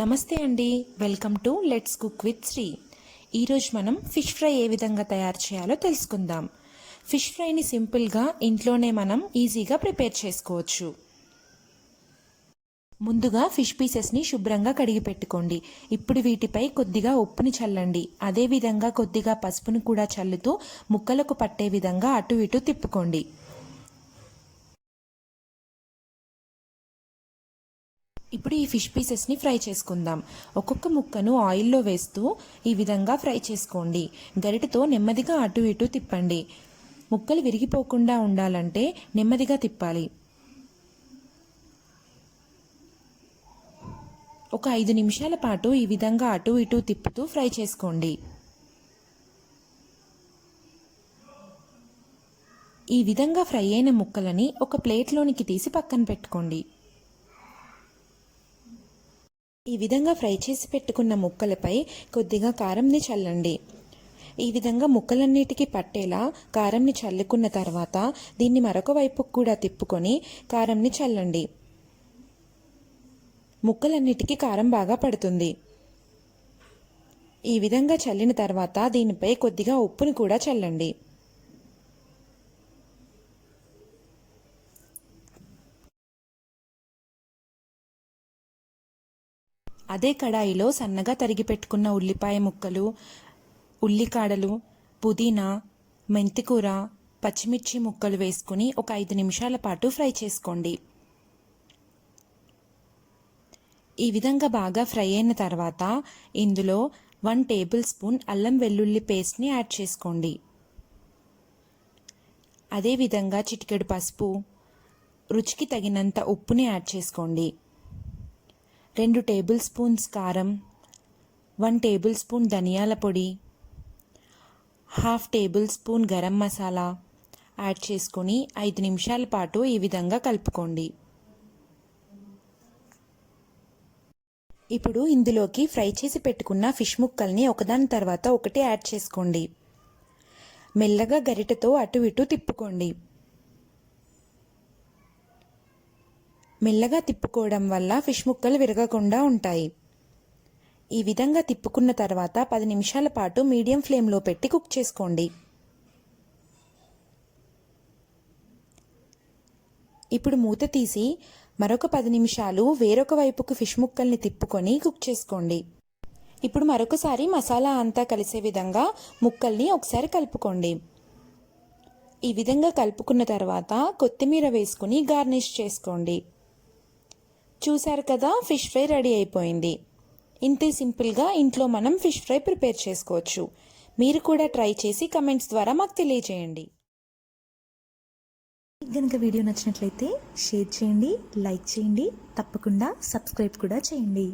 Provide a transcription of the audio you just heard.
నమస్తే అండి, welcome to let's cook with Sri. ఈరోజు మనం ఫిష్ ఫ్రై ఏ విధంగా తయారు చేయాలో తెలుసుకుందాం. ఫిష్ ఫ్రైని సింపుల్గా ఇంట్లోనే మనం ఈజీగా ప్రిపేర్ చేసుకోవచ్చు. ముందుగా ఫిష్ పీసెస్ని శుభ్రంగా కడిగి పెట్టుకోండి. ఇప్పుడు వీటిపై కొద్దిగా ఉప్పుని చల్లండి. అదేవిధంగా కొద్దిగా పసుపుని కూడా చల్లుతూ ముక్కలకు పట్టే విధంగా అటు ఇటు తిప్పుకోండి. ఇప్పుడు ఈ ఫిష్ పీసెస్ని ఫ్రై చేసుకుందాం. ఒక్కొక్క ముక్కను ఆయిల్లో వేస్తూ ఈ విధంగా ఫ్రై చేసుకోండి. గరిటెతో నెమ్మదిగా అటు ఇటు తిప్పండి. ముక్కలు విరిగిపోకుండా ఉండాలంటే నెమ్మదిగా తిప్పాలి. ఒక 5 నిమిషాల పాటు ఈ విధంగా అటు ఇటు తిప్పుతూ ఫ్రై చేసుకోండి. ఈ విధంగా ఫ్రై అయిన ముక్కలని ఒక ప్లేట్లోనికి తీసి పక్కన పెట్టుకోండి. ఈ విధంగా ఫ్రై చేసి పెట్టుకున్న ముక్కలపై కొద్దిగా కారంని చల్లండి. ఈ విధంగా ముక్కలన్నిటికీ పట్టేలా కారంని చల్లుకున్న తర్వాత దీన్ని మరొక వైపుకు కూడా తిప్పుకొని కారంని చల్లండి. ముక్కలన్నిటికీ కారం బాగా పడుతుంది. ఈ విధంగా చల్లిన తర్వాత దీనిపై కొద్దిగా ఉప్పుని కూడా చల్లండి. అదే కడాయిలో సన్నగా తరిగి పెట్టుకున్న ఉల్లిపాయ ముక్కలు, ఉల్లికాడలు, పుదీనా, మెంతికూర, పచ్చిమిర్చి ముక్కలు వేసుకుని ఒక 5 నిమిషాల పాటు ఫ్రై చేసుకోండి. ఈ విధంగా బాగా ఫ్రై అయిన తర్వాత ఇందులో 1 టేబుల్ స్పూన్ అల్లం వెల్లుల్లి పేస్ట్ని యాడ్ చేసుకోండి. అదేవిధంగా చిటికెడు పసుపు, రుచికి తగినంత ఉప్పుని యాడ్ చేసుకోండి. 2 టేబుల్ స్పూన్స్ కారం, 1 టేబుల్ స్పూన్ ధనియాల పొడి, 1/2 table spoon garam masala add చేసుకొని 5 నిమిషాల పాటు ఈ విధంగా కలుపుకోండి. ఇప్పుడు ఇందులోకి ఫ్రై చేసి పెట్టుకున్న ఫిష్ ముక్కల్ని ఒకదాని తర్వాత ఒకటి యాడ్ చేసుకోండి. మెల్లగా గరిటెతో అటు ఇటు తిప్పుకోండి. మెల్లగా తిప్పుకోవడం వల్ల ఫిష్ ముక్కలు విరగకుండా ఉంటాయి. ఈ విధంగా తిప్పుకున్న తర్వాత 10 నిమిషాల పాటు మీడియం ఫ్లేమ్లో పెట్టి కుక్ చేసుకోండి. ఇప్పుడు మూత తీసి మరొక 10 నిమిషాలు వేరొక వైపుకు ఫిష్ ముక్కల్ని తిప్పుకొని కుక్ చేసుకోండి. ఇప్పుడు మరొకసారి మసాలా అంతా కలిసే విధంగా ముక్కల్ని ఒకసారి కలుపుకోండి. ఈ విధంగా కలుపుకున్న తర్వాత కొత్తిమీర వేసుకుని గార్నిష్ చేసుకోండి. చూసారు కదా, ఫిష్ ఫ్రై రెడీ అయిపోయింది. ఇంతే సింపుల్గా ఇంట్లో మనం ఫిష్ ఫ్రై ప్రిపేర్ చేసుకోవచ్చు. మీరు కూడా ట్రై చేసి కమెంట్స్ ద్వారా మాకు తెలియజేయండి. కనుక వీడియో నచ్చినట్లయితే షేర్ చేయండి, లైక్ చేయండి, తప్పకుండా సబ్స్క్రైబ్ కూడా చేయండి.